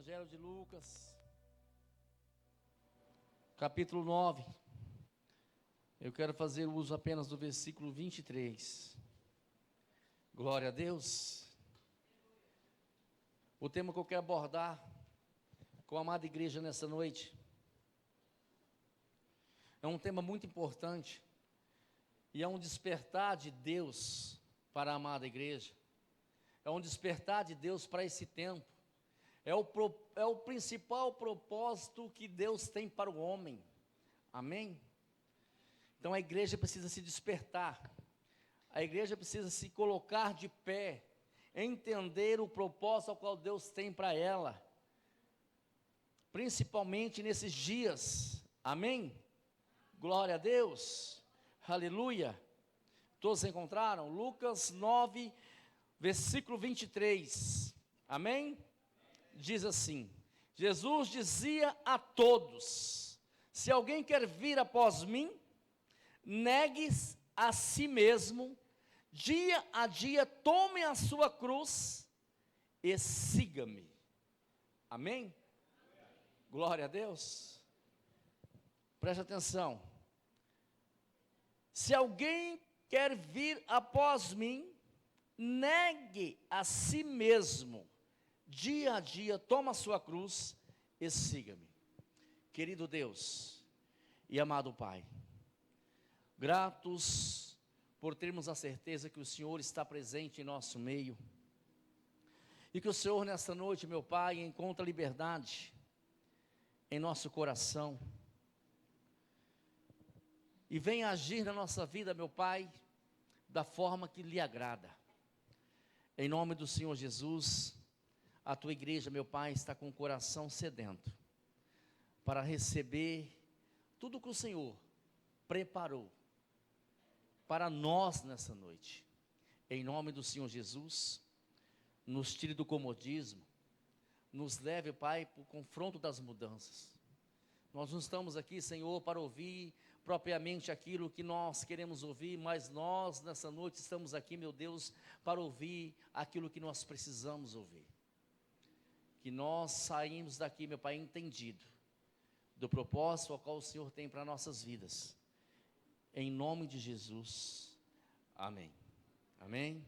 Evangelho de Lucas, capítulo 9. Eu quero fazer uso apenas do versículo 23. Glória a Deus. O tema que eu quero abordar com a amada igreja nessa noite é um tema muito importante e é um despertar de Deus para a amada igreja. É um despertar de Deus para esse tempo. É o principal propósito que Deus tem para o homem. Amém? Então a igreja precisa se despertar. A igreja precisa se colocar de pé, entender o propósito ao qual Deus tem para ela. Principalmente nesses dias. Amém? Glória a Deus. Aleluia. Todos encontraram? Lucas 9, versículo 23. Amém? Diz assim: Jesus dizia a todos: se alguém quer vir após mim, negue a si mesmo, dia a dia tome a sua cruz e siga-me. Amém? Glória a Deus. Preste atenção. Se alguém quer vir após mim, negue a si mesmo, dia a dia, toma a sua cruz e siga-me. Querido Deus e amado Pai, gratos por termos a certeza que o Senhor está presente em nosso meio, e que o Senhor nesta noite, meu Pai, encontra liberdade em nosso coração, e vem agir na nossa vida, meu Pai, da forma que lhe agrada. Em nome do Senhor Jesus, a tua igreja, meu Pai, está com o coração sedento para receber tudo que o Senhor preparou para nós nessa noite. Em nome do Senhor Jesus, nos tire do comodismo, nos leve, Pai, para o confronto das mudanças. Nós não estamos aqui, Senhor, para ouvir propriamente aquilo que nós queremos ouvir, mas nós nessa noite estamos aqui, meu Deus, para ouvir aquilo que nós precisamos ouvir. Que nós saímos daqui, meu Pai, entendido do propósito ao qual o Senhor tem para nossas vidas. Em nome de Jesus, amém. Amém?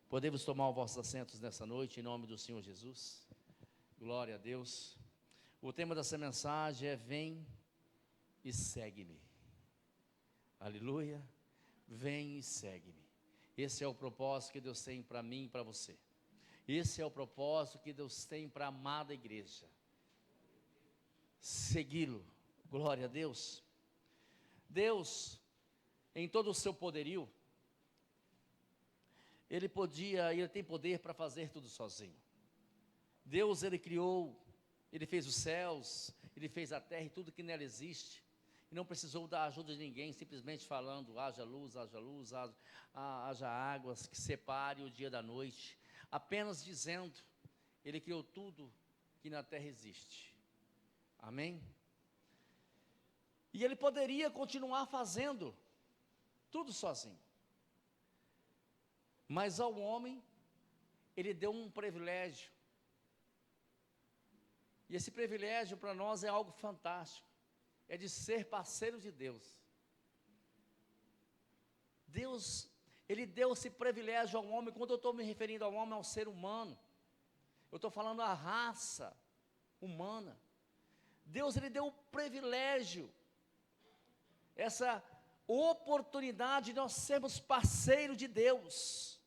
Podemos tomar os vossos assentos nessa noite, em nome do Senhor Jesus. Glória a Deus. O tema dessa mensagem é: vem e segue-me. Aleluia. Vem e segue-me. Esse é o propósito que Deus tem para mim e para você. Esse é o propósito que Deus tem para a amada igreja. Segui-lo. Glória a Deus. Deus, em todo o seu poderio, Ele tem poder para fazer tudo sozinho. Deus, Ele criou, Ele fez os céus, Ele fez a terra e tudo que nela existe. E não precisou da ajuda de ninguém, simplesmente falando: haja luz, haja águas que separe o dia da noite. Apenas dizendo, Ele criou tudo que na terra existe. Amém? E Ele poderia continuar fazendo tudo sozinho. Mas ao homem, Ele deu um privilégio. E esse privilégio para nós é algo fantástico. É de ser parceiro de Deus. Deus, Ele deu esse privilégio ao homem. Quando eu estou me referindo ao homem, ao ser humano, eu estou falando da raça humana. Deus, Ele deu o privilégio, essa oportunidade de nós sermos parceiros de Deus,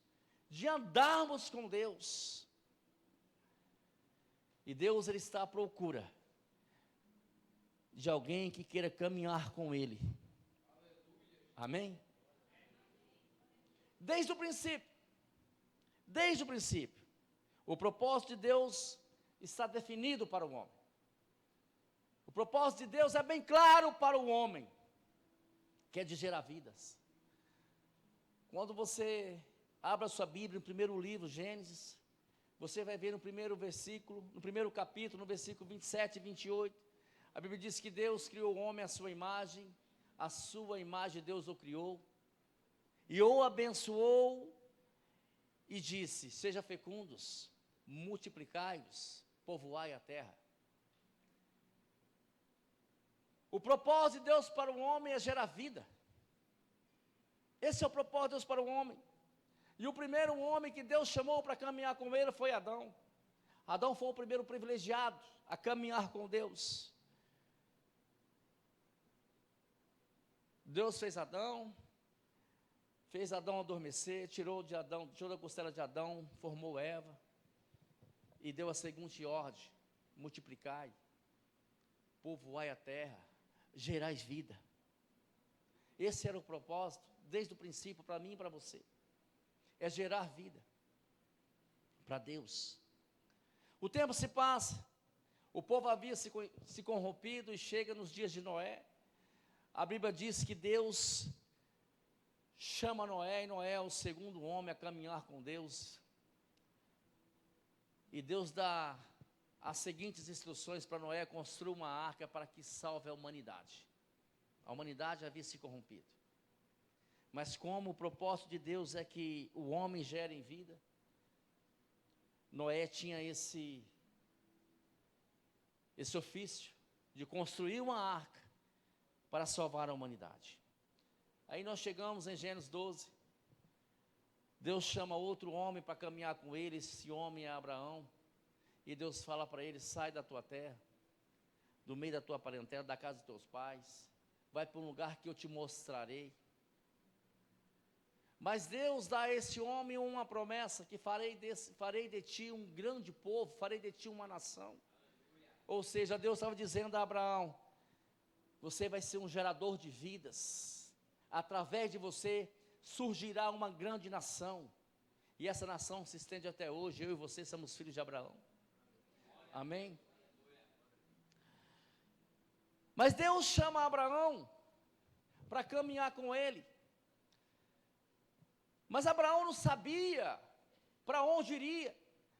de andarmos com Deus. E Deus, Ele está à procura de alguém que queira caminhar com Ele. Amém? Desde o princípio, o propósito de Deus está definido para o homem. O propósito de Deus é bem claro para o homem, que é de gerar vidas. Quando você abre a sua Bíblia, no primeiro livro, Gênesis, você vai ver no primeiro versículo, no primeiro capítulo, no versículo 27 e 28, a Bíblia diz que Deus criou o homem à sua imagem Deus o criou, e o abençoou, e disse: seja fecundos, multiplicai-vos, povoai a terra. O propósito de Deus para o homem é gerar vida. Esse é o propósito de Deus para o homem. E o primeiro homem que Deus chamou para caminhar com ele foi Adão. Adão foi o primeiro privilegiado a caminhar com Deus. Deus fez Adão adormecer, tirou da costela de Adão, formou Eva, e deu a seguinte ordem: multiplicai, povoai a terra, gerais vida. Esse era o propósito, desde o princípio, para mim e para você, é gerar vida, para Deus. O tempo se passa, o povo havia se corrompido, e chega nos dias de Noé. A Bíblia diz que Deus chama Noé, e Noé é o segundo homem a caminhar com Deus. E Deus dá as seguintes instruções para Noé: construir uma arca para que salve a humanidade. A humanidade havia se corrompido. Mas como o propósito de Deus é que o homem gere em vida, Noé tinha esse ofício de construir uma arca para salvar a humanidade. Aí nós chegamos em Gênesis 12. Deus chama outro homem para caminhar com ele. Esse homem é Abraão. E Deus fala para ele: sai da tua terra, do meio da tua parentela, da casa dos teus pais, vai para um lugar que eu te mostrarei. Mas Deus dá a esse homem uma promessa: que farei de ti um grande povo, farei de ti uma nação. Ou seja, Deus estava dizendo a Abraão: você vai ser um gerador de vidas, através de você surgirá uma grande nação, e essa nação se estende até hoje. Eu e você somos filhos de Abraão. Amém? Mas Deus chama Abraão para caminhar com ele. Mas Abraão não sabia para onde iria.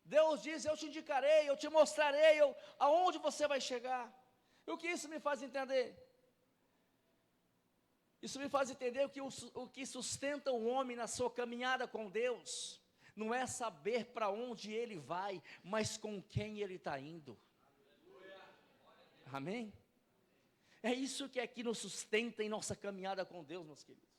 Deus diz: eu te indicarei, eu te mostrarei aonde você vai chegar. E o que isso me faz entender? Isso me faz entender o que sustenta o homem na sua caminhada com Deus não é saber para onde ele vai, mas com quem ele está indo. Amém? É isso que aqui nos sustenta em nossa caminhada com Deus, meus queridos.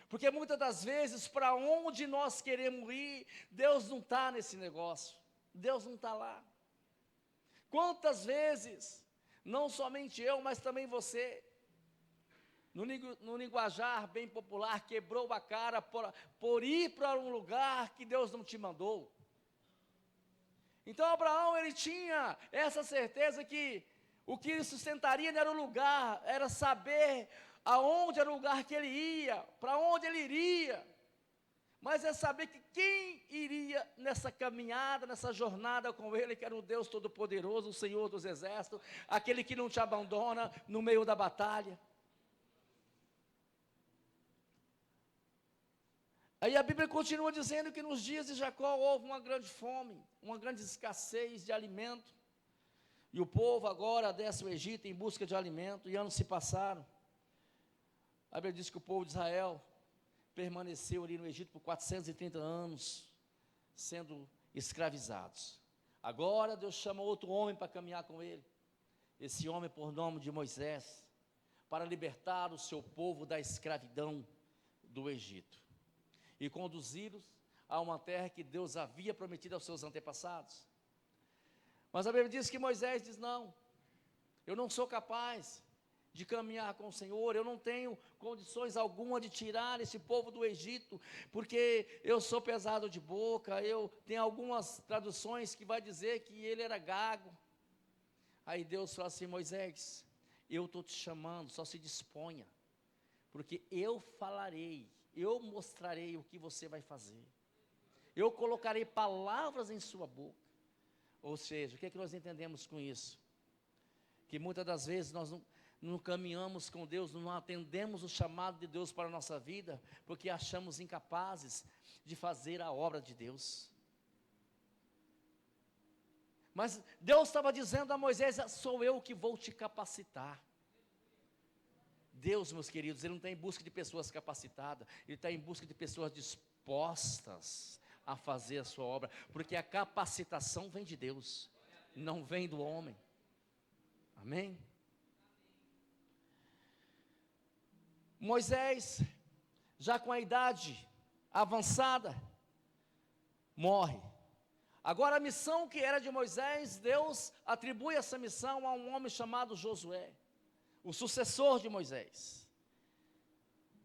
Porque muitas das vezes, para onde nós queremos ir, Deus não está nesse negócio. Deus não está lá. Quantas vezes, não somente eu, mas também você, no linguajar bem popular, quebrou a cara por ir para um lugar que Deus não te mandou. Então Abraão, ele tinha essa certeza que o que ele sustentaria não era o lugar, era saber aonde era o lugar que ele ia, para onde ele iria. Mas é saber que quem iria nessa caminhada, nessa jornada com ele, que era o Deus Todo-Poderoso, o Senhor dos Exércitos, aquele que não te abandona no meio da batalha. Aí a Bíblia continua dizendo que nos dias de Jacó houve uma grande fome, uma grande escassez de alimento. E o povo agora desce o Egito em busca de alimento, e anos se passaram. A Bíblia diz que o povo de Israel permaneceu ali no Egito por 430 anos, sendo escravizados. Agora Deus chama outro homem para caminhar com ele. Esse homem por nome de Moisés, para libertar o seu povo da escravidão do Egito e conduzi-los a uma terra que Deus havia prometido aos seus antepassados. Mas a Bíblia diz que Moisés diz: não, eu não sou capaz de caminhar com o Senhor, eu não tenho condições alguma de tirar esse povo do Egito, porque eu sou pesado de boca. Eu tenho algumas traduções que vai dizer que ele era gago. Aí Deus fala assim: Moisés, eu estou te chamando, só se disponha, porque eu falarei, eu mostrarei o que você vai fazer, eu colocarei palavras em sua boca. Ou seja, o que é que nós entendemos com isso? Que muitas das vezes nós não caminhamos com Deus, não atendemos o chamado de Deus para a nossa vida, porque achamos incapazes de fazer a obra de Deus. Mas Deus estava dizendo a Moisés: sou eu que vou te capacitar. Deus, meus queridos, Ele não está em busca de pessoas capacitadas, Ele está em busca de pessoas dispostas a fazer a sua obra, porque a capacitação vem de Deus, não vem do homem. Amém? Moisés, já com a idade avançada, morre. Agora a missão que era de Moisés, Deus atribui essa missão a um homem chamado Josué, o sucessor de Moisés,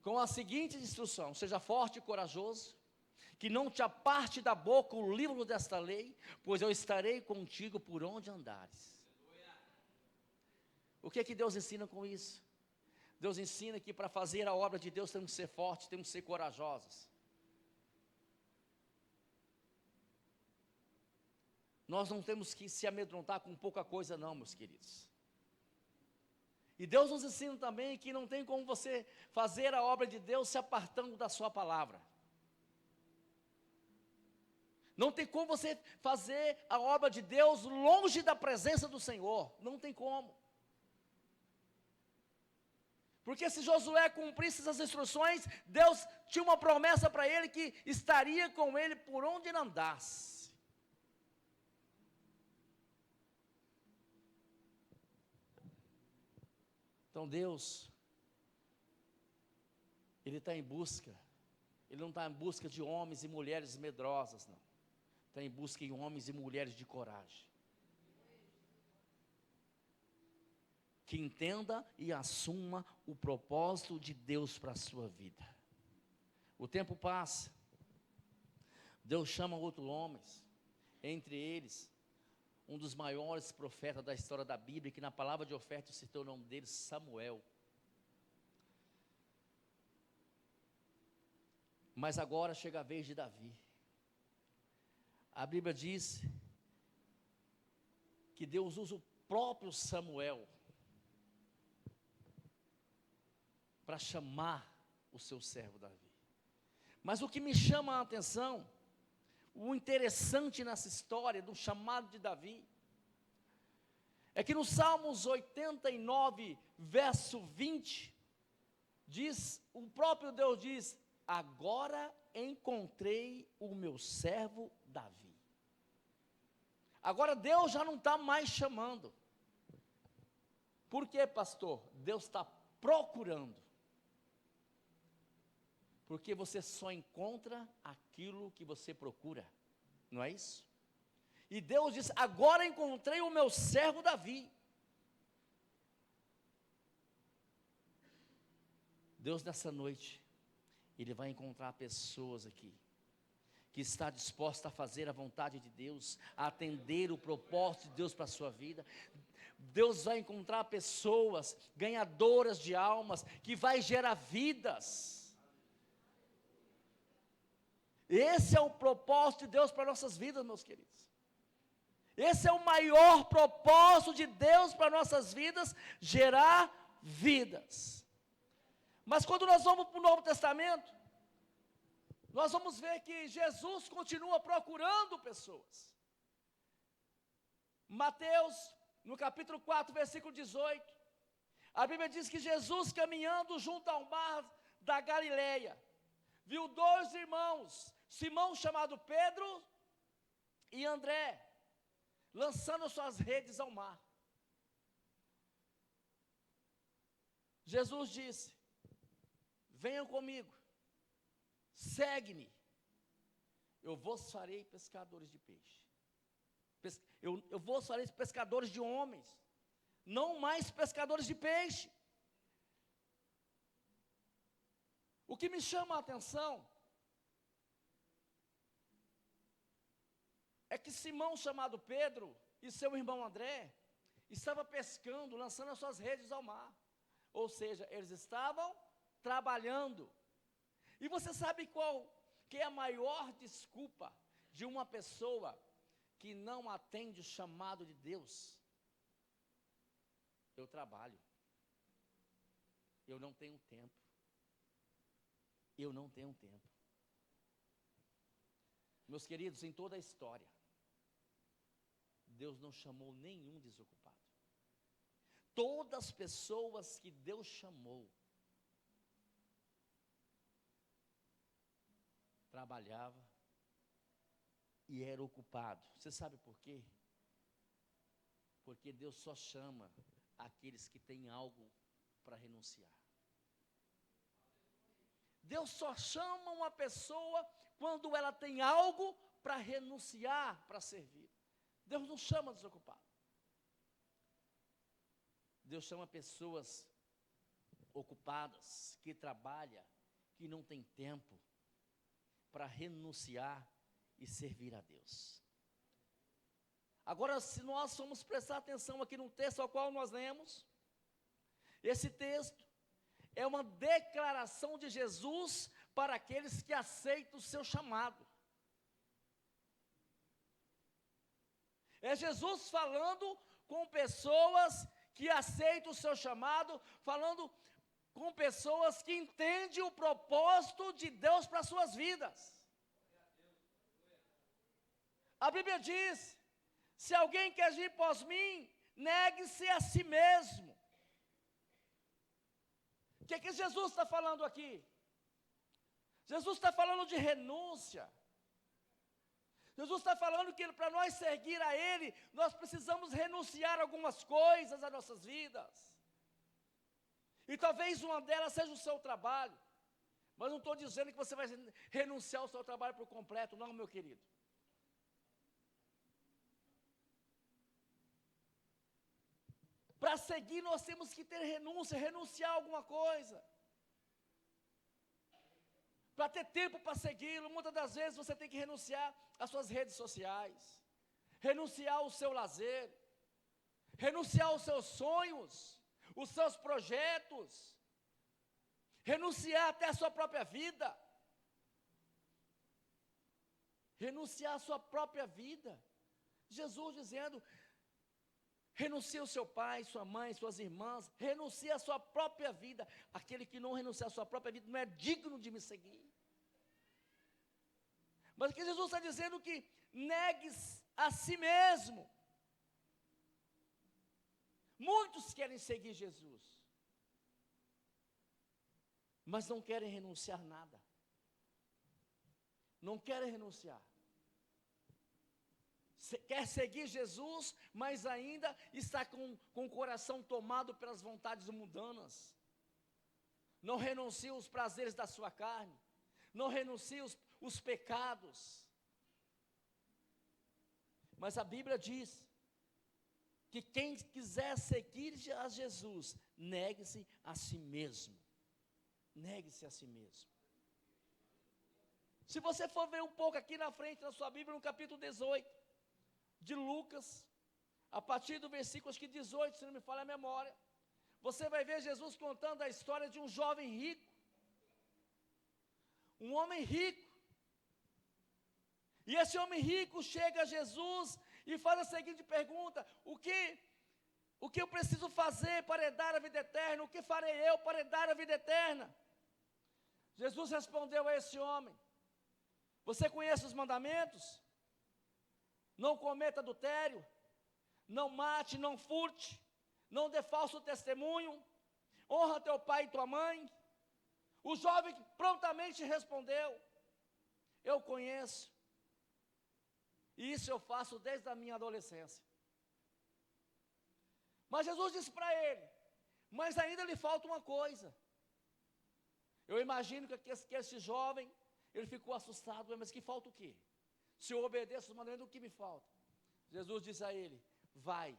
com a seguinte instrução: seja forte e corajoso, que não te aparte da boca o livro desta lei, pois eu estarei contigo por onde andares. O que Deus ensina com isso? Deus ensina que para fazer a obra de Deus temos que ser fortes, temos que ser corajosos. Nós não temos que se amedrontar com pouca coisa não, meus queridos. E Deus nos ensina também que não tem como você fazer a obra de Deus se apartando da sua palavra. Não tem como você fazer a obra de Deus longe da presença do Senhor. Não tem como. Porque se Josué cumprisse essas instruções, Deus tinha uma promessa para ele que estaria com ele por onde ele andasse. Então Deus, Ele está em busca, Ele não está em busca de homens e mulheres medrosas, não. Está em busca de homens e mulheres de coragem. Que entenda e assuma o propósito de Deus para a sua vida. O tempo passa, Deus chama outros homens, entre eles, um dos maiores profetas da história da Bíblia, que na palavra de oferta citou o nome dele, Samuel. Mas agora chega a vez de Davi. A Bíblia diz que Deus usa o próprio Samuel para chamar o seu servo Davi. Mas o que me chama a atenção, o interessante nessa história do chamado de Davi, é que no Salmos 89, verso 20, diz, o próprio Deus diz: agora encontrei o meu servo Davi. Agora Deus já não está mais chamando. Por quê, pastor? Deus está procurando. Porque você só encontra aquilo que você procura, não é isso? E Deus diz: agora encontrei o meu servo Davi. Deus nessa noite, Ele vai encontrar pessoas aqui, que está disposta a fazer a vontade de Deus, a atender o propósito de Deus para a sua vida. Deus vai encontrar pessoas ganhadoras de almas, que vai gerar vidas. Esse é o propósito de Deus para nossas vidas, meus queridos. Esse é o maior propósito de Deus para nossas vidas, gerar vidas. Mas quando nós vamos para o Novo Testamento, nós vamos ver que Jesus continua procurando pessoas. Mateus, no capítulo 4, versículo 18, a Bíblia diz que Jesus, caminhando junto ao mar da Galileia, viu dois irmãos, Simão, chamado Pedro, e André, lançando suas redes ao mar. Jesus disse: venham comigo, segue-me, eu vos farei pescadores de peixe. Eu vos farei pescadores de homens, não mais pescadores de peixe. O que me chama a atenção é que Simão, chamado Pedro, e seu irmão André, estavam pescando, lançando as suas redes ao mar. Ou seja, eles estavam trabalhando. E você sabe qual que é a maior desculpa de uma pessoa que não atende o chamado de Deus? Eu trabalho. Eu não tenho tempo. Eu não tenho tempo. Meus queridos, em toda a história, Deus não chamou nenhum desocupado. Todas as pessoas que Deus chamou, trabalhava e era ocupado. Você sabe por quê? Porque Deus só chama aqueles que têm algo para renunciar. Deus só chama uma pessoa quando ela tem algo para renunciar, para servir. Deus não chama desocupado. Deus chama pessoas ocupadas, que trabalham, que não tem tempo para renunciar e servir a Deus. Agora, se nós formos prestar atenção aqui no texto ao qual nós lemos, esse texto é uma declaração de Jesus para aqueles que aceitam o seu chamado. É Jesus falando com pessoas que aceitam o seu chamado, falando com pessoas que entendem o propósito de Deus para as suas vidas. A Bíblia diz: se alguém quer vir após mim, negue-se a si mesmo. O que Jesus está falando aqui? Jesus está falando de renúncia. Jesus está falando que para nós seguir a Ele, nós precisamos renunciar algumas coisas às nossas vidas. E talvez uma delas seja o seu trabalho. Mas não estou dizendo que você vai renunciar ao seu trabalho por completo, não, meu querido. Para seguir, nós temos que ter renúncia, renunciar a alguma coisa. Para ter tempo para segui-lo, muitas das vezes você tem que renunciar às suas redes sociais, renunciar ao seu lazer, renunciar aos seus sonhos, os seus projetos, renunciar até a sua própria vida. Renunciar à sua própria vida. Jesus dizendo: renuncia ao seu pai, sua mãe, suas irmãs, renuncia à sua própria vida. Aquele que não renuncia à sua própria vida não é digno de me seguir. Mas aqui Jesus está dizendo que negue a si mesmo. Muitos querem seguir Jesus, mas não querem renunciar nada. Não querem renunciar. Quer seguir Jesus, mas ainda está com o coração tomado pelas vontades mundanas. Não renuncia os prazeres da sua carne. Não renuncia os pecados. Mas a Bíblia diz que quem quiser seguir a Jesus, negue-se a si mesmo. Negue-se a si mesmo. Se você for ver um pouco aqui na frente da sua Bíblia, no capítulo 18 de Lucas, a partir do versículo acho que 18, se não me falha a memória, você vai ver Jesus contando a história de um jovem rico, um homem rico. E esse homem rico chega a Jesus e faz a seguinte pergunta: o que eu preciso fazer para herdar a vida eterna? O que farei eu para herdar a vida eterna? Jesus respondeu a esse homem: você conhece os mandamentos? Não cometa adultério, não mate, não furte, não dê falso testemunho, honra teu pai e tua mãe. O jovem prontamente respondeu: eu conheço, e isso eu faço desde a minha adolescência. Mas Jesus disse para ele: mas ainda lhe falta uma coisa. Eu imagino que esse jovem, ele ficou assustado: mas que falta o quê? Se eu obedeço os mandamentos, o que me falta? Jesus disse a ele: vai,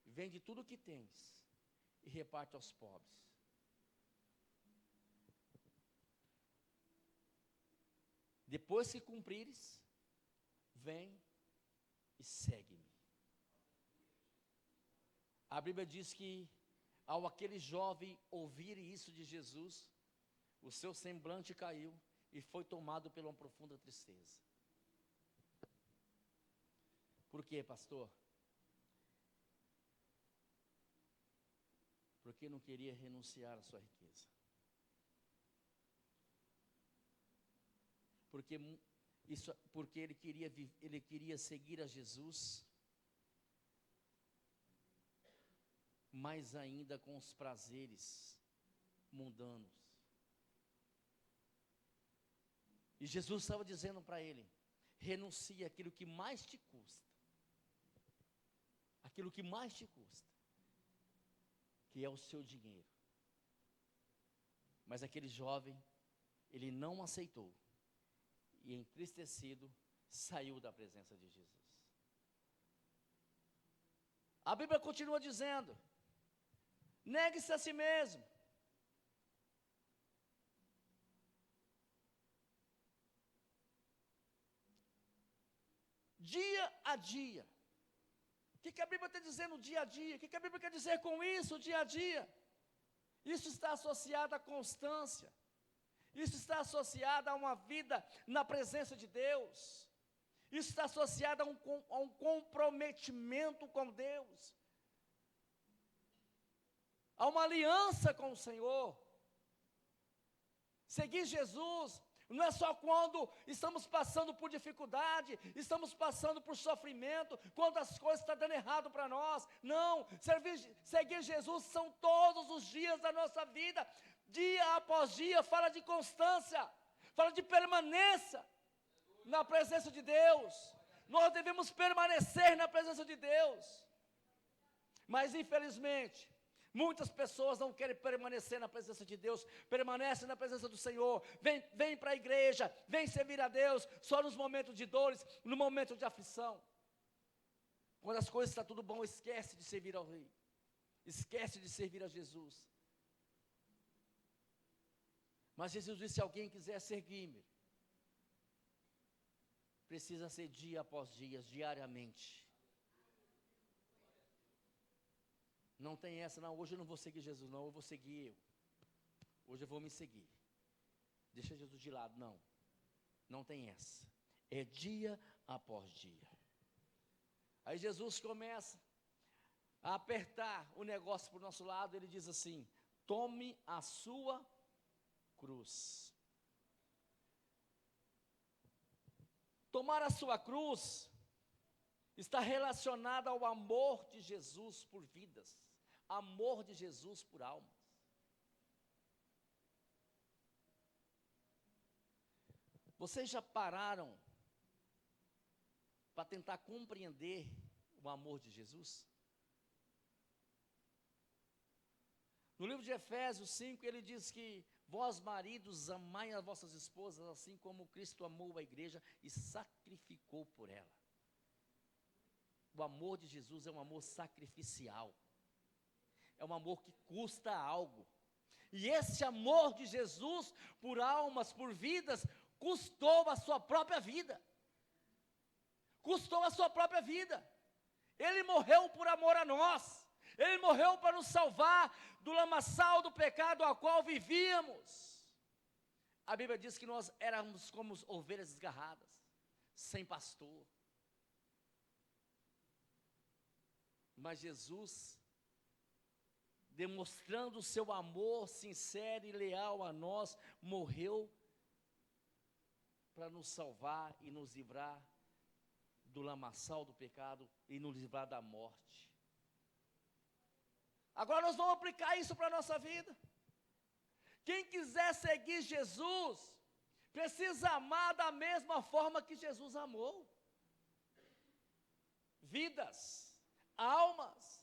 vende tudo o que tens e reparte aos pobres. Depois que cumprires, vem e segue-me. A Bíblia diz que ao aquele jovem ouvir isso de Jesus, o seu semblante caiu e foi tomado pela uma profunda tristeza. Por quê, pastor? Porque não queria renunciar à sua riqueza. Porque ele queria seguir a Jesus, mas ainda com os prazeres mundanos. E Jesus estava dizendo para ele: renuncie àquilo que mais te custa. Aquilo que mais te custa, que é o seu dinheiro. Mas aquele jovem Ele não aceitou. E entristecido, saiu da presença de Jesus. A Bíblia continua dizendo: negue-se a si mesmo. Dia a dia. O que a Bíblia está dizendo dia a dia? O que a Bíblia quer dizer com isso, dia a dia? Isso está associado à constância. Isso está associado a uma vida na presença de Deus. Isso está associado a um comprometimento com Deus. A uma aliança com o Senhor. Seguir Jesus não é só quando estamos passando por dificuldade, estamos passando por sofrimento, quando as coisas estão dando errado para nós. Não, seguir Jesus são todos os dias da nossa vida, dia após dia. Fala de constância, fala de permanência na presença de Deus. Nós devemos permanecer na presença de Deus. Mas infelizmente, muitas pessoas não querem permanecer na presença de Deus, permanecem na presença do Senhor, vem para a igreja, vem servir a Deus, só nos momentos de dores, no momento de aflição. Quando as coisas estão tudo bom, esquece de servir ao Rei, esquece de servir a Jesus. Mas Jesus disse: se alguém quiser seguir-me, precisa ser dia após dia, diariamente. Não tem essa, não, hoje eu não vou seguir Jesus, não, eu vou seguir eu. Hoje eu vou me seguir. Deixa Jesus de lado, não. Não tem essa. É dia após dia. Aí Jesus começa a apertar o negócio para o nosso lado, ele diz assim: tome a sua cruz. Tomar a sua cruz está relacionado ao amor de Jesus por vidas, amor de Jesus por almas. Vocês já pararam para tentar compreender o amor de Jesus? No livro de Efésios 5, ele diz que vós, maridos, amai as vossas esposas, assim como Cristo amou a igreja e sacrificou por ela. O amor de Jesus é um amor sacrificial. É um amor que custa algo. E esse amor de Jesus por almas, por vidas, custou a sua própria vida. Custou a sua própria vida. Ele morreu por amor a nós. Ele morreu para nos salvar do lamaçal do pecado ao qual vivíamos. A Bíblia diz que nós éramos como ovelhas desgarradas, sem pastor. Mas Jesus, demonstrando o seu amor sincero e leal a nós, morreu para nos salvar e nos livrar do lamaçal do pecado e nos livrar da morte. Agora nós vamos aplicar isso para a nossa vida. Quem quiser seguir Jesus, precisa amar da mesma forma que Jesus amou. Vidas, almas.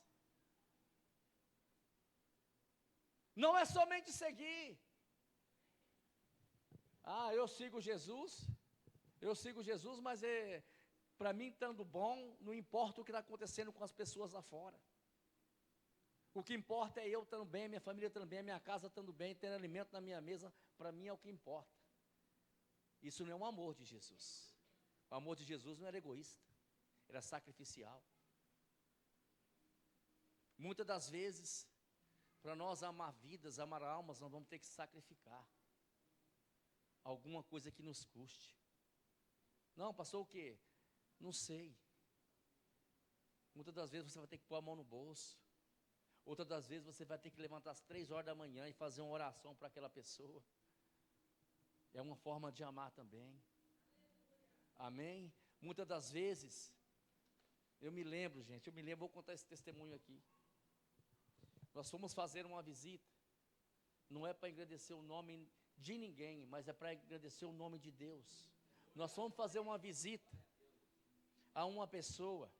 Não é somente seguir. Eu sigo Jesus, mas para mim estando bom, não importa o que está acontecendo com as pessoas lá fora. O que importa é eu estando bem, minha família estando bem, minha casa estando bem, tendo alimento na minha mesa, para mim é o que importa. Isso não é um amor de Jesus. O amor de Jesus não era egoísta, era sacrificial. Muitas das vezes, para nós amar vidas, amar almas, nós vamos ter que sacrificar alguma coisa que nos custe. Não, passou o quê? Não sei. Muitas das vezes você vai ter que pôr a mão no bolso. Outras das vezes você vai ter que levantar às 3 horas da manhã e fazer uma oração para aquela pessoa. É uma forma de amar também. Amém? Muitas das vezes, eu me lembro, vou contar esse testemunho aqui. Nós fomos fazer uma visita, não é para agradecer o nome de ninguém, mas é para agradecer o nome de Deus. Nós fomos fazer uma visita a uma pessoa,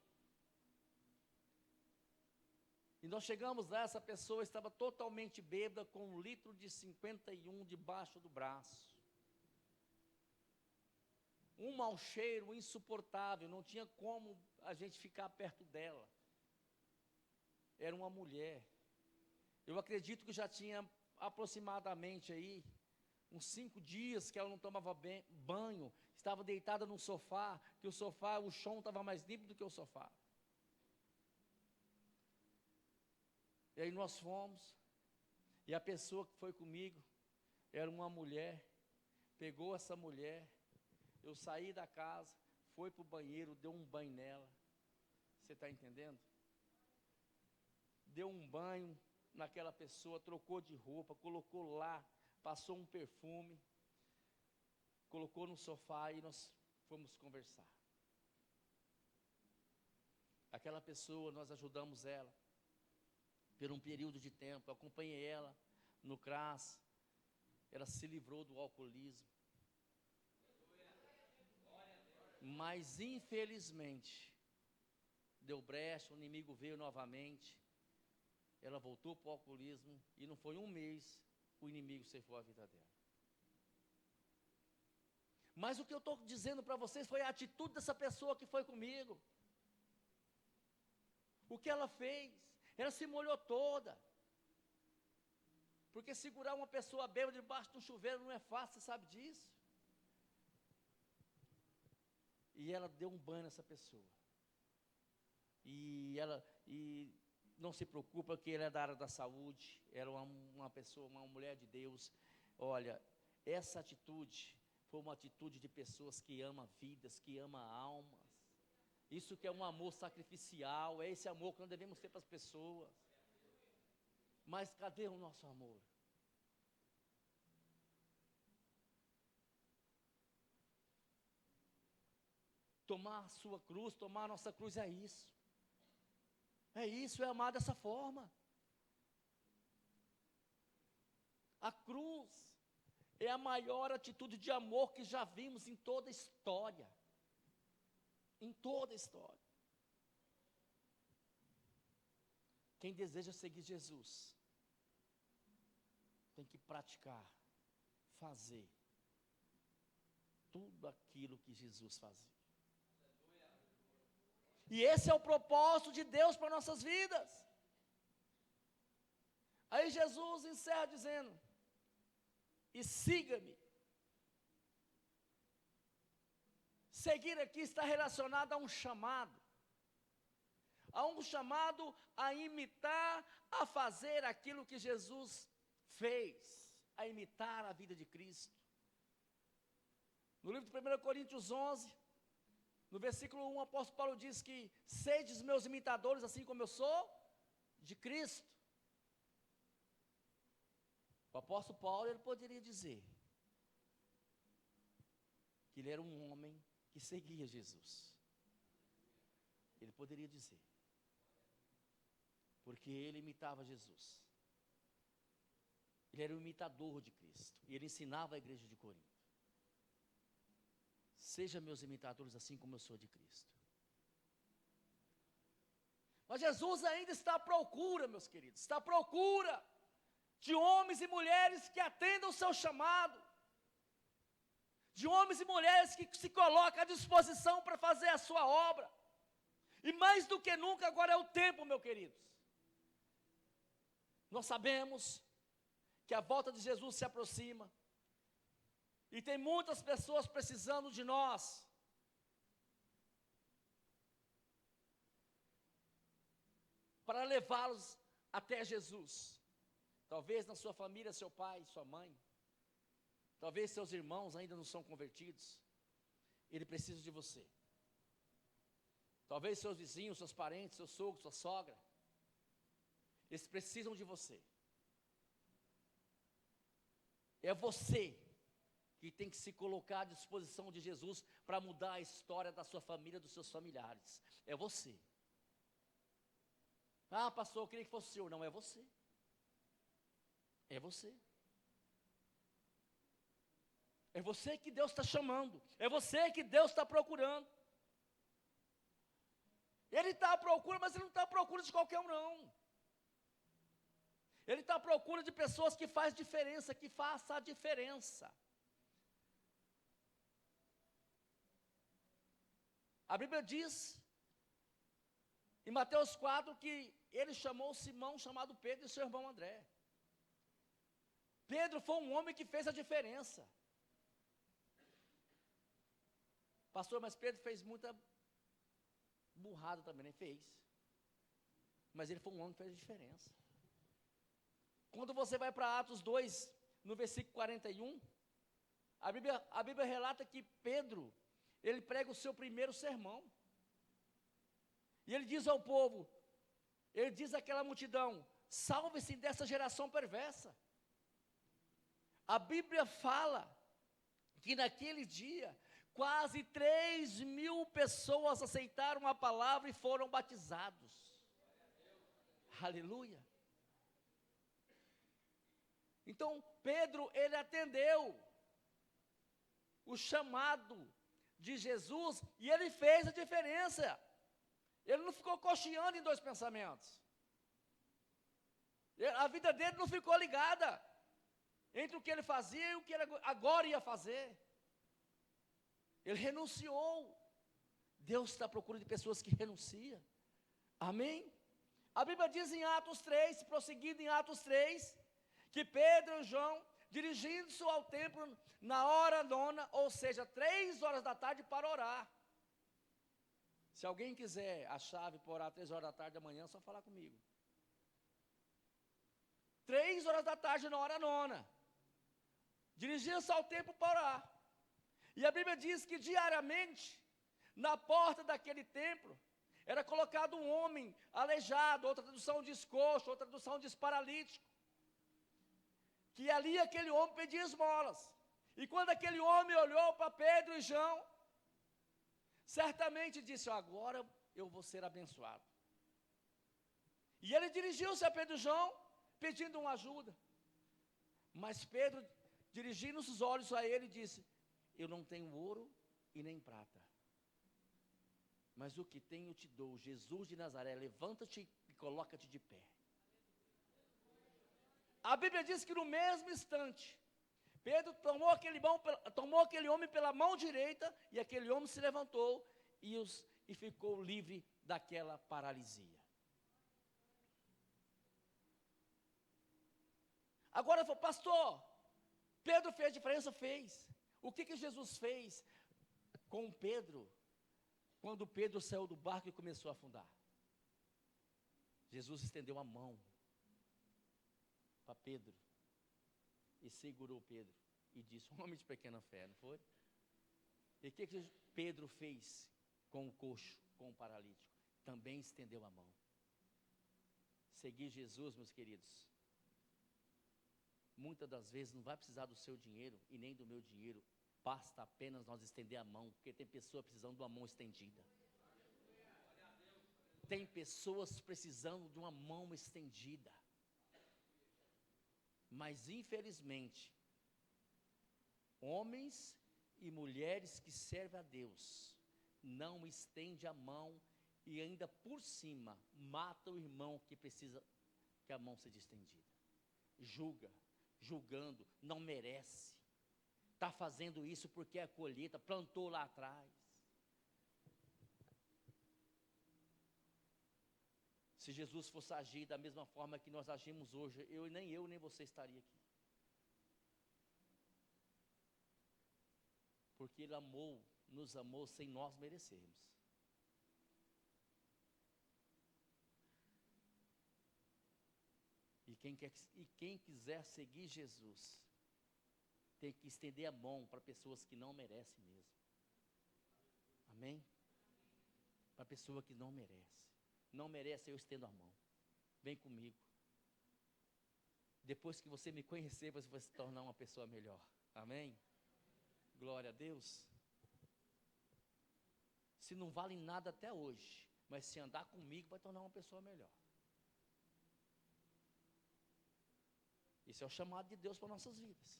e nós chegamos lá, essa pessoa estava totalmente bêbada, com 1,51 litro debaixo do braço. um mau cheiro insuportável, não tinha como a gente ficar perto dela. Era uma mulher. Eu acredito que já tinha aproximadamente aí uns 5 dias que ela não tomava banho, estava deitada no sofá, que o chão estava mais limpo do que o sofá. E aí nós fomos, e a pessoa que foi comigo era uma mulher, pegou essa mulher, eu saí da casa, foi para o banheiro, deu um banho nela. Você está entendendo? Deu um banho naquela pessoa, trocou de roupa, colocou lá, passou um perfume, colocou no sofá e nós fomos conversar. Aquela pessoa, nós ajudamos ela por um período de tempo, eu acompanhei ela no CRAS, ela se livrou do alcoolismo. Mas infelizmente, deu brecha, o inimigo veio novamente, ela voltou para o alcoolismo, e não foi um mês, o inimigo ceifou a vida dela. Mas o que eu estou dizendo para vocês foi a atitude dessa pessoa que foi comigo. O que ela fez? Ela se molhou toda. Porque segurar uma pessoa bêbada debaixo de um chuveiro não é fácil, você sabe disso. E ela deu um banho nessa pessoa. E não se preocupa que ela é da área da saúde, era uma pessoa, uma mulher de Deus. Olha, essa atitude foi uma atitude de pessoas que amam vidas, que amam almas. Isso que é um amor sacrificial, é esse amor que nós devemos ter para as pessoas. Mas cadê o nosso amor? Tomar a sua cruz, tomar a nossa cruz é isso. É isso, é amar dessa forma. A cruz é a maior atitude de amor que já vimos em toda a história. Em toda a história. Quem deseja seguir Jesus, tem que praticar, fazer tudo aquilo que Jesus fazia. E esse é o propósito de Deus para nossas vidas. Aí Jesus encerra dizendo: e siga-me. Seguir aqui está relacionado a um chamado. A um chamado a imitar, a fazer aquilo que Jesus fez, a imitar a vida de Cristo. No livro de 1 Coríntios 11, no versículo 1, o apóstolo Paulo diz que sedes meus imitadores, assim como eu sou de Cristo. O apóstolo Paulo, ele poderia dizer que ele era um homem que seguia Jesus. Ele poderia dizer, porque ele imitava Jesus. Ele era um imitador de Cristo, e ele ensinava a igreja de Corinto: seja meus imitadores assim como eu sou de Cristo. Mas Jesus ainda está à procura, meus queridos, está à procura de homens e mulheres que atendam o seu chamado, de homens e mulheres que se colocam à disposição para fazer a sua obra. E mais do que nunca agora é o tempo, meus queridos. Nós sabemos que a volta de Jesus se aproxima, e tem muitas pessoas precisando de nós. Para levá-los até Jesus. Talvez na sua família, seu pai, sua mãe. Talvez seus irmãos ainda não são convertidos. Ele precisa de você. Talvez seus vizinhos, seus parentes, seu sogro, sua sogra. Eles precisam de você. É você que tem que se colocar à disposição de Jesus para mudar a história da sua família, dos seus familiares. É você. Ah, pastor, eu queria que fosse o senhor. Não, é você. É você. É você que Deus está chamando. É você que Deus está procurando. Ele está à procura, mas ele não está à procura de qualquer um, não. Ele está à procura de pessoas que fazem diferença, que façam a diferença. A Bíblia diz, em Mateus 4, que ele chamou Simão, chamado Pedro, e seu irmão André. Pedro foi um homem que fez a diferença. Pastor, mas Pedro fez muita burrada também, nem fez. Mas ele foi um homem que fez a diferença. Quando você vai para Atos 2, no versículo 41, a Bíblia relata que Pedro, ele prega o seu primeiro sermão. E ele diz ao povo, ele diz àquela multidão, salve-se dessa geração perversa. A Bíblia fala que naquele dia, quase 3.000 pessoas aceitaram a palavra e foram batizados. Aleluia. Então, Pedro, ele atendeu o chamado de Jesus e ele fez a diferença. Ele não ficou cocheando em dois pensamentos. A vida dele não ficou ligada entre o que ele fazia e o que ele agora ia fazer. Ele renunciou. Deus está à procura de pessoas que renunciam. Amém? A Bíblia diz em Atos 3, prosseguindo em Atos 3, que Pedro e João, dirigindo-se ao templo na hora nona, ou seja, 3 horas da tarde, para orar. Se alguém quiser a chave para orar 3 horas da tarde da manhã, é só falar comigo. 3 horas da tarde na hora nona. Dirigindo-se ao templo para orar. E a Bíblia diz que diariamente, na porta daquele templo, era colocado um homem aleijado, outra tradução diz coxo, outra tradução diz paralítico. Que ali aquele homem pedia esmolas. E quando aquele homem olhou para Pedro e João, certamente disse, agora eu vou ser abençoado. E ele dirigiu-se a Pedro e João, pedindo uma ajuda. Mas Pedro, dirigindo os olhos a ele, disse, eu não tenho ouro e nem prata. Mas o que tenho eu te dou, Jesus de Nazaré, levanta-te e coloca-te de pé. A Bíblia diz que no mesmo instante, Pedro tomou aquele homem pela mão direita, e aquele homem se levantou e ficou livre daquela paralisia. Agora, pastor, Pedro fez diferença? Fez. O que Jesus fez com Pedro, quando Pedro saiu do barco e começou a afundar? Jesus estendeu a mão para Pedro e segurou Pedro e disse, homem de pequena fé, não foi? E o que Pedro fez com o coxo, com o paralítico? Também estendeu a mão. Seguir Jesus, meus queridos, muitas das vezes não vai precisar do seu dinheiro e nem do meu dinheiro, basta apenas nós estender a mão, porque tem pessoa precisando de uma mão estendida. Tem pessoas precisando de uma mão estendida. Mas infelizmente, homens e mulheres que servem a Deus, não estendem a mão e ainda por cima, matam o irmão que precisa que a mão seja estendida. Julgando, não merece. Está fazendo isso porque é a colheita, plantou lá atrás. Se Jesus fosse agir da mesma forma que nós agimos hoje, nem você estaria aqui. Porque Ele nos amou sem nós merecermos. E quem quiser seguir Jesus, tem que estender a mão para pessoas que não merecem mesmo. Amém? Para pessoa que não merece. Não merece, eu estendo a mão. Vem comigo. Depois que você me conhecer, você vai se tornar uma pessoa melhor. Amém? Glória a Deus. Se não vale nada até hoje, mas se andar comigo, vai tornar uma pessoa melhor. Esse é o chamado de Deus para nossas vidas.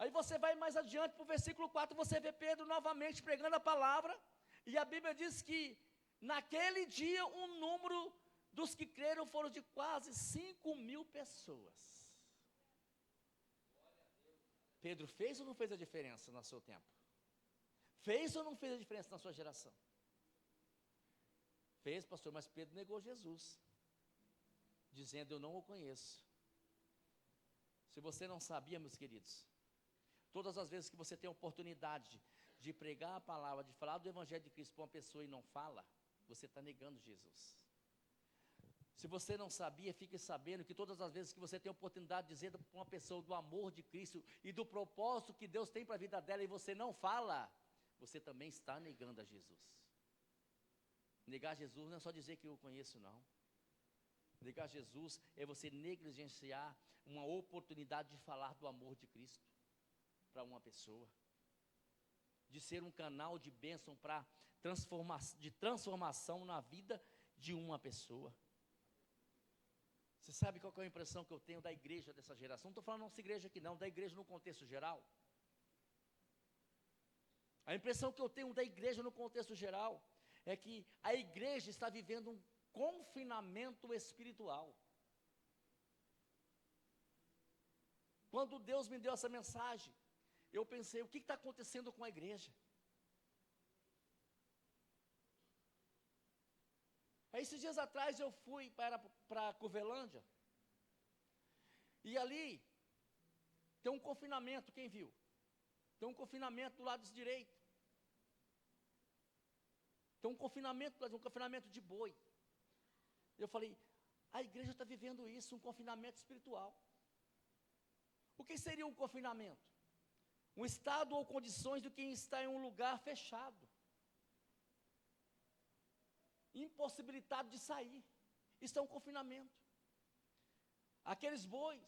Aí você vai mais adiante para o versículo 4, você vê Pedro novamente pregando a palavra, e a Bíblia diz que naquele dia um número dos que creram foram de quase 5.000 pessoas. Pedro fez ou não fez a diferença no seu tempo? Fez ou não fez a diferença na sua geração? Fez, pastor, mas Pedro negou Jesus, dizendo: eu não o conheço. Se você não sabia, meus queridos, todas as vezes que você tem a oportunidade de pregar a palavra, de falar do Evangelho de Cristo para uma pessoa e não fala, você está negando Jesus. Se você não sabia, fique sabendo que todas as vezes que você tem a oportunidade de dizer para uma pessoa do amor de Cristo e do propósito que Deus tem para a vida dela e você não fala, você também está negando a Jesus. Negar Jesus não é só dizer que eu conheço, não. Negar Jesus é você negligenciar uma oportunidade de falar do amor de Cristo para uma pessoa, de ser um canal de bênção para transformação na vida de uma pessoa. Você sabe qual que é a impressão que eu tenho da igreja dessa geração? Não estou falando nossa igreja aqui não, da igreja no contexto geral. A impressão que eu tenho da igreja no contexto geral é que a igreja está vivendo um confinamento espiritual. Quando Deus me deu essa mensagem, eu pensei: o que está acontecendo com a igreja? Aí, esses dias atrás eu fui para Covelândia, e ali tem um confinamento, quem viu? Tem um confinamento do lado direito. Tem um confinamento de boi. Eu falei: a igreja está vivendo isso, um confinamento espiritual. O que seria um confinamento? Um estado ou condições de quem está em um lugar fechado, impossibilitado de sair. Isso é um confinamento. Aqueles bois,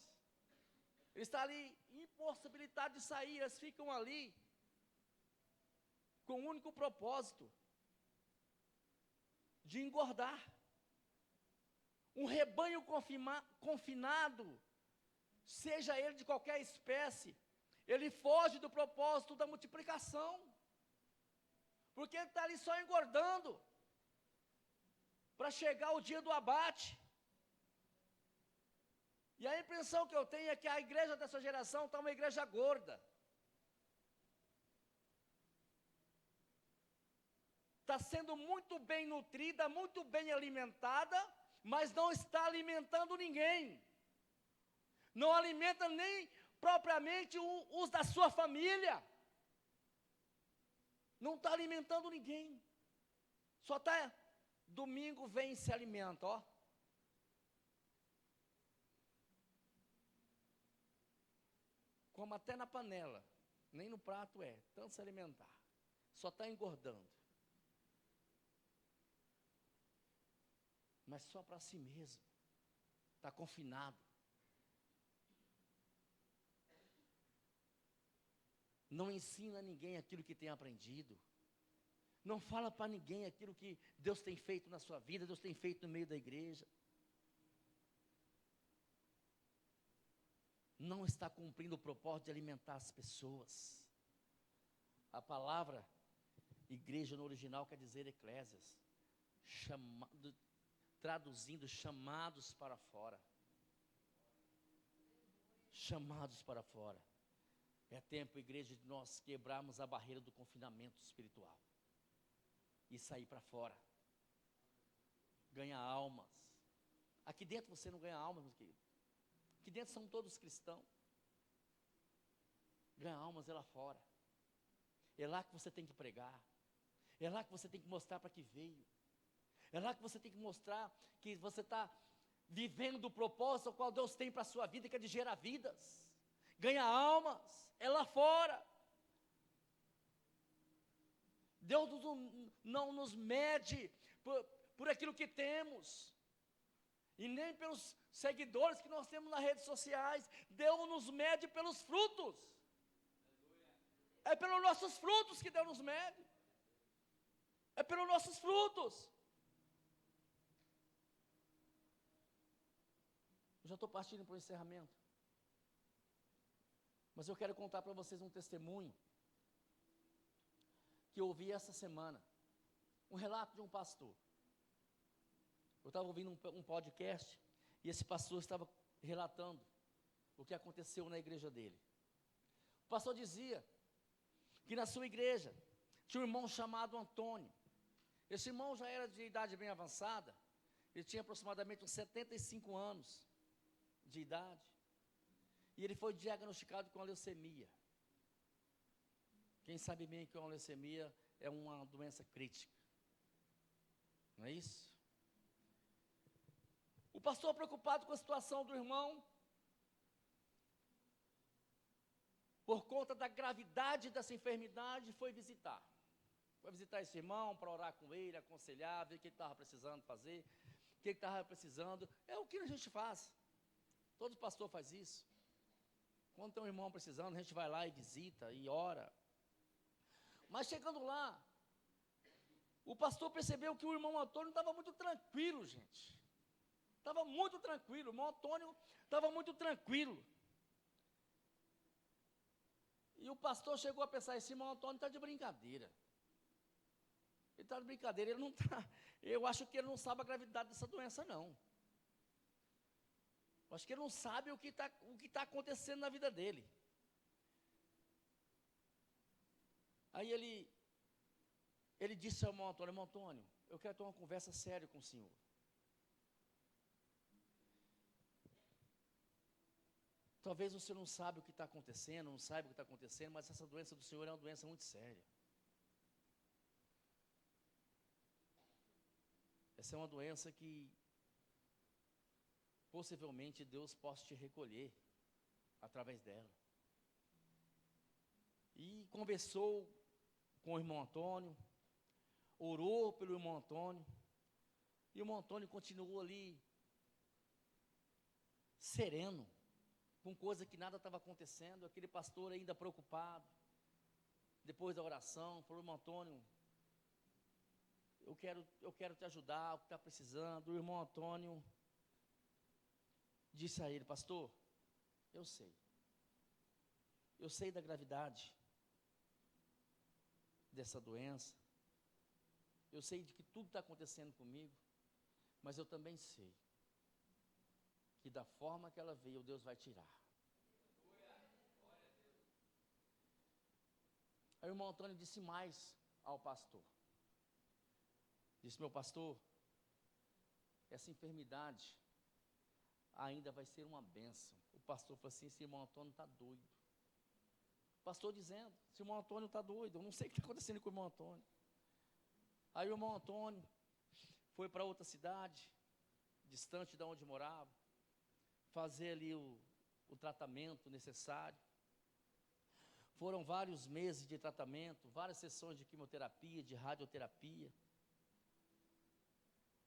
eles estão ali impossibilitados de sair, eles ficam ali com o único propósito de engordar. Um rebanho confinado, seja ele de qualquer espécie, ele foge do propósito da multiplicação, porque ele está ali só engordando, para chegar o dia do abate. E a impressão que eu tenho é que a igreja dessa geração está uma igreja gorda. Está sendo muito bem nutrida, muito bem alimentada, mas não está alimentando ninguém. Não alimenta nem propriamente os da sua família. Não está alimentando ninguém. Só está, domingo vem e se alimenta, ó. Como até na panela, nem no prato tanto se alimentar. Só está engordando. Mas só para si mesmo. Está confinado. Não ensina a ninguém aquilo que tem aprendido. Não fala para ninguém aquilo que Deus tem feito na sua vida, Deus tem feito no meio da igreja. Não está cumprindo o propósito de alimentar as pessoas. A palavra igreja no original quer dizer eclésias, traduzindo, chamados para fora. Chamados para fora. É tempo, igreja, de nós quebrarmos a barreira do confinamento espiritual e sair para fora. Ganhar almas. Aqui dentro você não ganha almas, meu querido. Aqui dentro são todos cristãos. Ganhar almas é lá fora. É lá que você tem que pregar. É lá que você tem que mostrar para que veio. É lá que você tem que mostrar que você está vivendo o propósito ao qual Deus tem para a sua vida, que é de gerar vidas. Ganhar almas, é lá fora. Deus não nos mede por aquilo que temos, e nem pelos seguidores que nós temos nas redes sociais. Deus nos mede pelos frutos. É pelos nossos frutos que Deus nos mede. É pelos nossos frutos. Eu já estou partindo para o encerramento. Mas eu quero contar para vocês um testemunho que eu ouvi essa semana. Um relato de um pastor. Eu estava ouvindo um podcast e esse pastor estava relatando o que aconteceu na igreja dele. O pastor dizia que na sua igreja tinha um irmão chamado Antônio. Esse irmão já era de idade bem avançada, ele tinha aproximadamente uns 75 anos de idade, e ele foi diagnosticado com leucemia. Quem sabe bem que uma leucemia é uma doença crítica, não é isso? O pastor, preocupado com a situação do irmão, por conta da gravidade dessa enfermidade, foi visitar esse irmão para orar com ele, aconselhar, ver o que ele estava precisando fazer, o que ele estava precisando. É o que a gente faz, todo pastor faz isso. Quando tem um irmão precisando, a gente vai lá e visita e ora. Mas chegando lá, o pastor percebeu que o irmão Antônio estava muito tranquilo, gente. Estava muito tranquilo, o irmão Antônio estava muito tranquilo. E o pastor chegou a pensar, esse irmão Antônio está de brincadeira. Ele está de brincadeira, ele não está. Eu acho que ele não sabe a gravidade dessa doença, não. Eu acho que ele não sabe o que está acontecendo na vida dele. Aí ele disse ao irmão Antônio, eu quero ter uma conversa séria com o senhor. Talvez você não sabe o que está acontecendo, não saiba o que está acontecendo, mas essa doença do senhor é uma doença muito séria. Essa é uma doença que possivelmente Deus possa te recolher através dela. E conversou com o irmão Antônio, orou pelo irmão Antônio, e o irmão Antônio continuou ali, sereno, com coisa que nada estava acontecendo, aquele pastor ainda preocupado. Depois da oração, falou, irmão Antônio, eu quero te ajudar, o que está precisando. O irmão Antônio disse a ele, pastor, eu sei da gravidade dessa doença, eu sei de que tudo está acontecendo comigo, mas eu também sei que da forma que ela veio, Deus vai tirar. Aí o irmão Antônio disse mais ao pastor. Disse, meu pastor, essa enfermidade ainda vai ser uma bênção. O pastor falou assim, esse irmão Antônio está doido. O pastor dizendo, esse irmão Antônio está doido, eu não sei o que está acontecendo com o irmão Antônio. Aí o irmão Antônio foi para outra cidade, distante de onde morava, fazer ali o tratamento necessário. Foram vários meses de tratamento, várias sessões de quimioterapia, de radioterapia.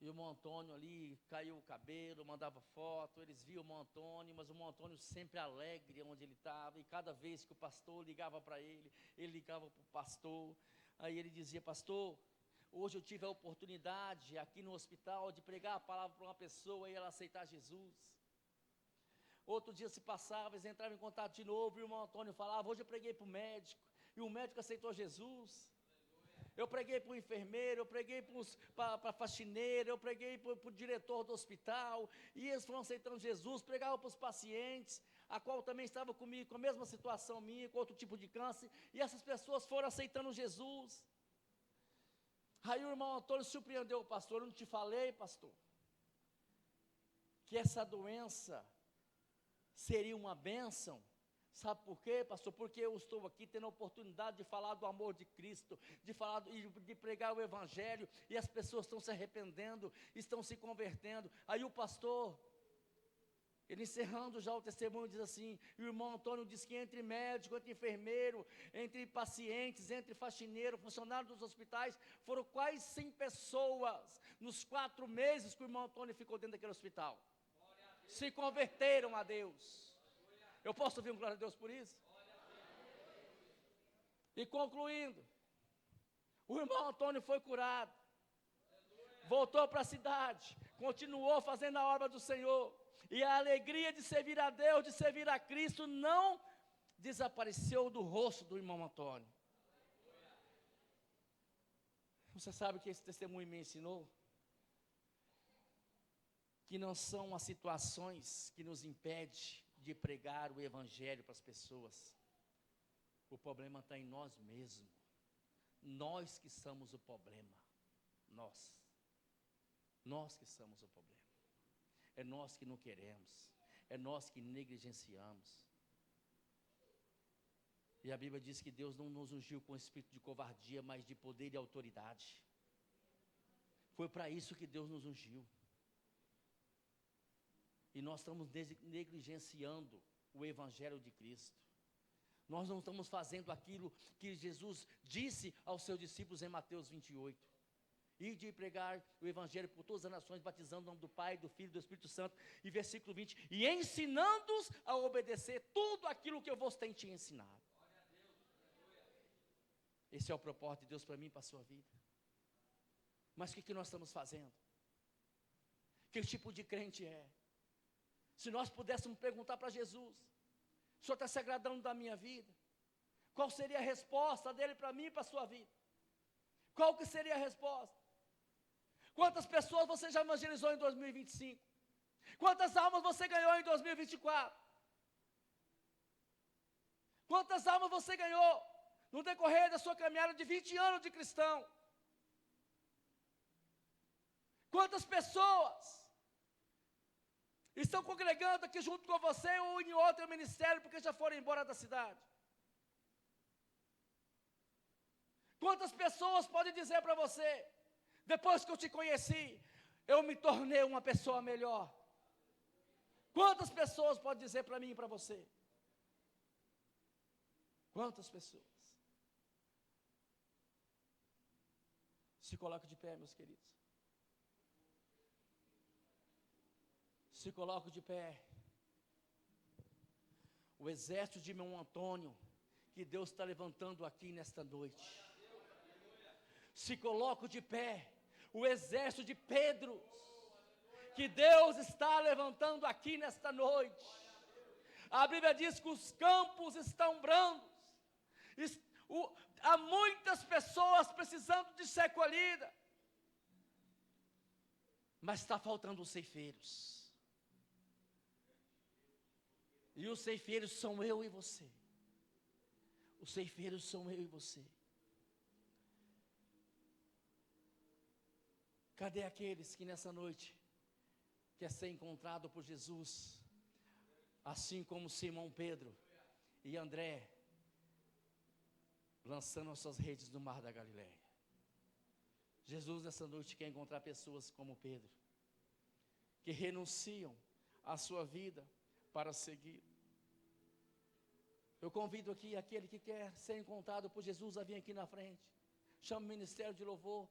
E o irmão Antônio ali, caiu o cabelo, mandava foto, eles viam o irmão Antônio, mas o irmão Antônio sempre alegre onde ele estava, e cada vez que o pastor ligava para ele ligava para o pastor, aí ele dizia, pastor, hoje eu tive a oportunidade aqui no hospital de pregar a palavra para uma pessoa e ela aceitar Jesus. Outro dia se passava, eles entravam em contato de novo, e o irmão Antônio falava, hoje eu preguei para o médico, e o médico aceitou Jesus. Eu preguei para o enfermeiro, eu preguei para a faxineira, eu preguei para o diretor do hospital, e eles foram aceitando Jesus, pregavam para os pacientes, a qual também estava comigo, com a mesma situação minha, com outro tipo de câncer, e essas pessoas foram aceitando Jesus. Aí o irmão Antônio surpreendeu o pastor, eu não te falei, pastor, que essa doença seria uma bênção? Sabe por quê, pastor? Porque eu estou aqui tendo a oportunidade de falar do amor de Cristo, de pregar o Evangelho, e as pessoas estão se arrependendo, estão se convertendo. Aí o pastor, ele encerrando já o testemunho, diz assim, e o irmão Antônio diz que entre médico, entre enfermeiro, entre pacientes, entre faxineiro, funcionário dos hospitais, foram quase 100 pessoas, nos 4 meses que o irmão Antônio ficou dentro daquele hospital, se converteram a Deus. Eu posso ouvir um glória a Deus por isso? E concluindo, o irmão Antônio foi curado, voltou para a cidade, continuou fazendo a obra do Senhor, e a alegria de servir a Deus, de servir a Cristo, não desapareceu do rosto do irmão Antônio. Você sabe o que esse testemunho me ensinou? Que não são as situações que nos impedem de pregar o Evangelho para as pessoas, O problema está em nós mesmos. Nós que somos o problema. Nós. Nós que somos o problema. É nós que não queremos. É nós que negligenciamos. E a Bíblia diz que Deus não nos ungiu com espírito de covardia, mas de poder e autoridade. Foi para isso que Deus nos ungiu. E nós estamos negligenciando o Evangelho de Cristo. Nós não estamos fazendo aquilo que Jesus disse aos seus discípulos em Mateus 28. E de pregar o Evangelho por todas as nações, batizando em nome do Pai, do Filho e do Espírito Santo. E versículo 20, e ensinando-os a obedecer tudo aquilo que eu vos tenho te ensinado. Esse é o propósito de Deus para mim e para a sua vida. Mas o que nós estamos fazendo? Que tipo de crente é? Se nós pudéssemos perguntar para Jesus, o Senhor está se agradando da minha vida? Qual seria a resposta dele para mim e para a sua vida? Qual que seria a resposta? Quantas pessoas você já evangelizou em 2025? Quantas almas você ganhou em 2024? Quantas almas você ganhou no decorrer da sua caminhada de 20 anos de cristão? Quantas pessoas estão congregando aqui junto com você ou em outro ministério porque já foram embora da cidade? Quantas pessoas podem dizer para você, depois que eu te conheci, eu me tornei uma pessoa melhor? Quantas pessoas podem dizer para mim e para você? Quantas pessoas? Se coloque de pé, meus queridos. Se coloque de pé. O exército de meu Antônio, que Deus está levantando aqui nesta noite. Se coloque de pé. O exército de Pedro, que Deus está levantando aqui nesta noite. A Bíblia diz que os campos estão brandos. Há muitas pessoas precisando de ser colhidas. Mas está faltando os ceifeiros. E os ceifeiros são eu e você. Os ceifeiros são eu e você. Cadê aqueles que nessa noite quer ser encontrado por Jesus, assim como Simão Pedro e André, lançando as suas redes no mar da Galileia? Jesus nessa noite quer encontrar pessoas como Pedro, que renunciam à sua vida para seguir. Eu convido aqui aquele que quer ser encontrado por Jesus a vir aqui na frente. Chama o ministério de louvor.